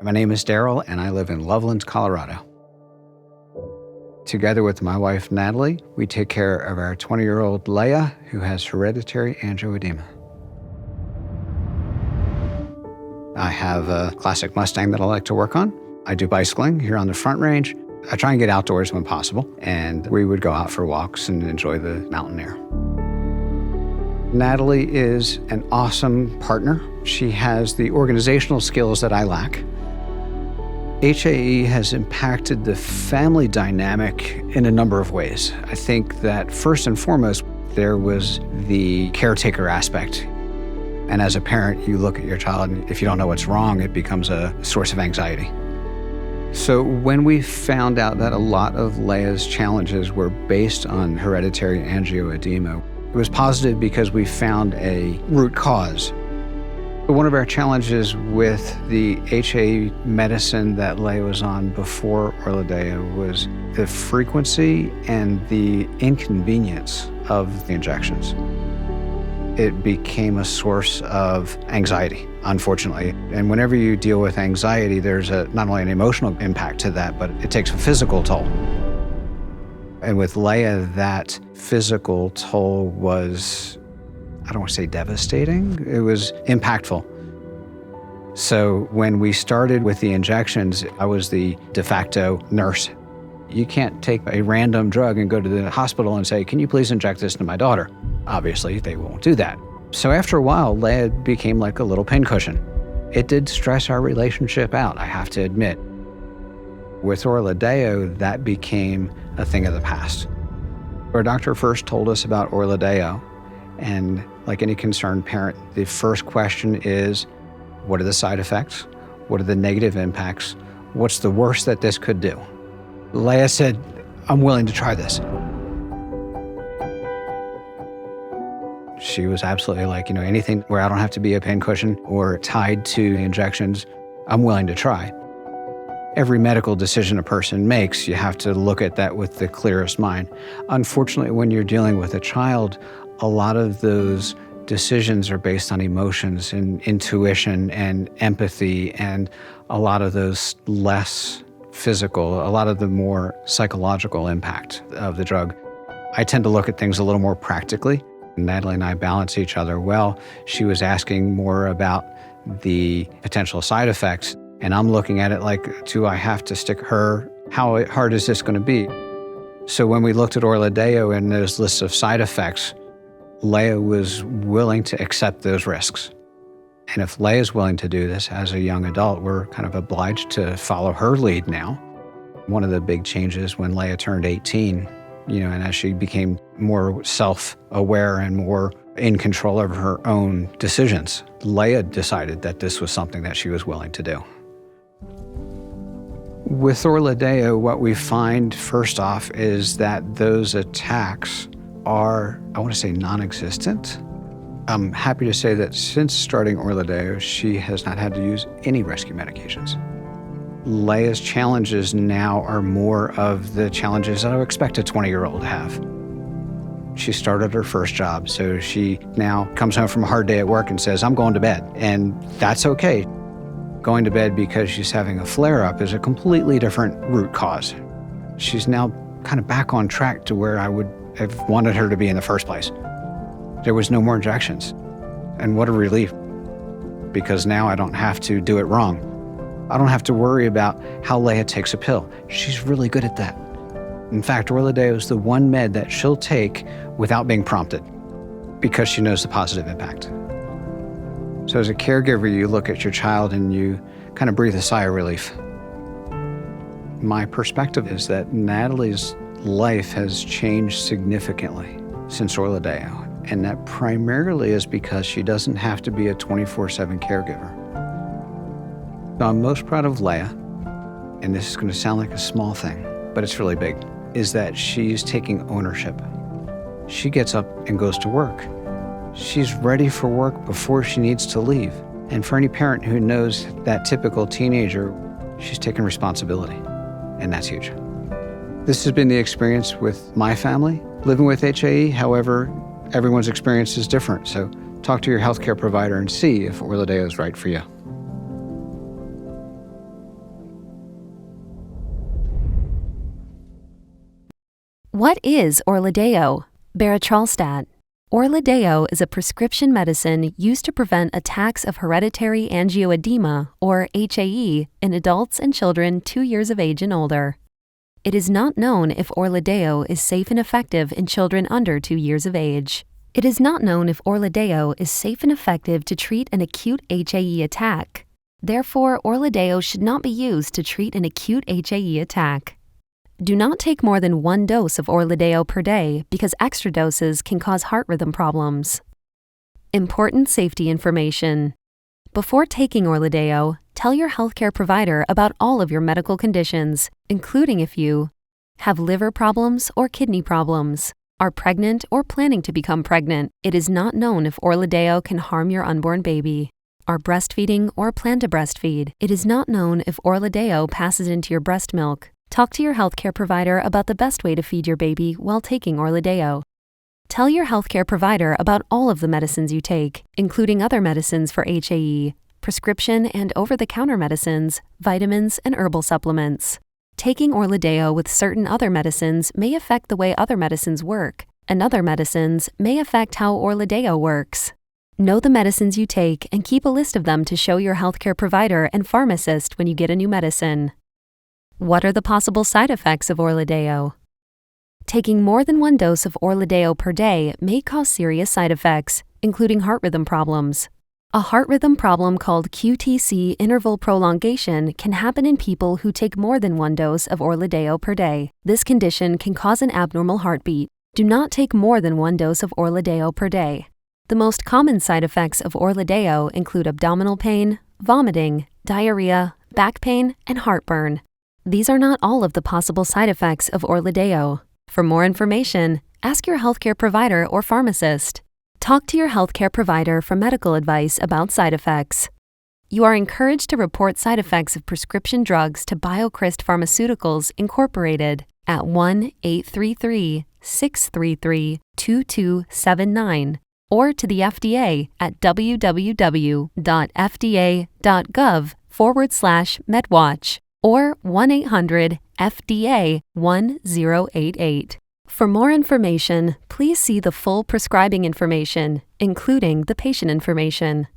My name is Daryl, and I live in Loveland, Colorado. Together with my wife, Natalie, we take care of our 20-year-old Leia, who has hereditary angioedema. I have a classic Mustang that I like to work on. I do bicycling here on the Front Range. I try and get outdoors when possible, and we would go out for walks and enjoy the mountain air. Natalie is an awesome partner. She has the organizational skills that I lack. HAE has impacted the family dynamic in a number of ways. I think that first and foremost, there was the caretaker aspect. And as a parent, you look at your child, and if you don't know what's wrong, it becomes a source of anxiety. So when we found out that a lot of Leia's challenges were based on hereditary angioedema, it was positive because we found a root cause. One of our challenges with the HAE medicine that Leia was on before or-luh-DAY-oh was the frequency and the inconvenience of the injections. It became a source of anxiety, unfortunately. And whenever you deal with anxiety, there's not only an emotional impact to that, but it takes a physical toll. And with Leia, that physical toll was, I don't want to say devastating, it was impactful. So when we started with the injections, I was the de facto nurse. You can't take a random drug and go to the hospital and say, "Can you please inject this to my daughter?" Obviously, they won't do that. So after a while, Leia became like a little pincushion. It did stress our relationship out, I have to admit. With or-luh-DAY-oh, that became a thing of the past. Our doctor first told us about or-luh-DAY-oh, and like any concerned parent, the first question is, what are the side effects? What are the negative impacts? What's the worst that this could do? Leia said, "I'm willing to try this." She was absolutely like, anything where I don't have to be a pincushion or tied to injections, I'm willing to try. Every medical decision a person makes, you have to look at that with the clearest mind. Unfortunately, when you're dealing with a child, a lot of those decisions are based on emotions and intuition and empathy, and a lot of those less physical, a lot of the more psychological impact of the drug. I tend to look at things a little more practically. Natalie and I balance each other well. She was asking more about the potential side effects, and I'm looking at it like, do I have to stick her? How hard is this going to be? So when we looked at or-luh-DAY-oh and those lists of side effects, Leia was willing to accept those risks. And if Leia's willing to do this as a young adult, we're kind of obliged to follow her lead now. One of the big changes when Leia turned 18, and as she became more self-aware and more in control of her own decisions, Leia decided that this was something that she was willing to do. With or-luh-DAY-oh, what we find first off is that those attacks are, I want to say, non-existent. I'm happy to say that since starting or-luh-DAY-oh, she has not had to use any rescue medications. Leia's challenges now are more of the challenges that I would expect a 20-year-old to have. She started her first job, so she now comes home from a hard day at work and says, "I'm going to bed," and that's okay. Going to bed because she's having a flare-up is a completely different root cause. She's now kind of back on track to where I would have wanted her to be in the first place. There was no more injections. And what a relief, because now I don't have to do it wrong. I don't have to worry about how Leia takes a pill. She's really good at that. In fact, or-luh-DAY-oh is the one med that she'll take without being prompted because she knows the positive impact. So as a caregiver, you look at your child and you kind of breathe a sigh of relief. My perspective is that Natalie's life has changed significantly since or-luh-DAY-oh, and that primarily is because she doesn't have to be a 24/7 caregiver. So I'm most proud of Leia, and this is going to sound like a small thing, but it's really big, is that she's taking ownership. She gets up and goes to work. She's ready for work before she needs to leave. And for any parent who knows that typical teenager, she's taking responsibility, and that's huge. This has been the experience with my family living with HAE. However, everyone's experience is different, so talk to your healthcare provider and see if or-luh-DAY-oh is right for you. What is or-luh-DAY-oh? Berotralstat. Or-luh-DAY-oh is a prescription medicine used to prevent attacks of hereditary angioedema, or HAE, in adults and children 2 years of age and older. It is not known if or-luh-DAY-oh is safe and effective in children under 2 years of age. It is not known if or-luh-DAY-oh is safe and effective to treat an acute HAE attack. Therefore, or-luh-DAY-oh should not be used to treat an acute HAE attack. Do not take more than 1 dose of or-luh-DAY-oh per day because extra doses can cause heart rhythm problems. Important safety information. Before taking or-luh-DAY-oh, tell your healthcare provider about all of your medical conditions, including if you have liver problems or kidney problems, are pregnant or planning to become pregnant. It is not known if or-luh-DAY-oh can harm your unborn baby. Are breastfeeding or plan to breastfeed. It is not known if or-luh-DAY-oh passes into your breast milk. Talk to your healthcare provider about the best way to feed your baby while taking or-luh-DAY-oh. Tell your healthcare provider about all of the medicines you take, including other medicines for HAE, prescription and over-the-counter medicines, vitamins, and herbal supplements. Taking or-luh-DAY-oh with certain other medicines may affect the way other medicines work, and other medicines may affect how or-luh-DAY-oh works. Know the medicines you take and keep a list of them to show your healthcare provider and pharmacist when you get a new medicine. What are the possible side effects of or-luh-DAY-oh? Taking more than 1 dose of or-luh-DAY-oh per day may cause serious side effects, including heart rhythm problems. A heart rhythm problem called QTc interval prolongation can happen in people who take more than 1 dose of or-luh-DAY-oh per day. This condition can cause an abnormal heartbeat. Do not take more than 1 dose of or-luh-DAY-oh per day. The most common side effects of or-luh-DAY-oh include abdominal pain, vomiting, diarrhea, back pain, and heartburn. These are not all of the possible side effects of or-luh-DAY-oh. For more information, ask your healthcare provider or pharmacist. Talk to your healthcare provider for medical advice about side effects. You are encouraged to report side effects of prescription drugs to BioCryst Pharmaceuticals Incorporated at 1-833-633-2279 or to the FDA at www.fda.gov/MedWatch or 1-800-FDA-1088. For more information, please see the full prescribing information, including the patient information.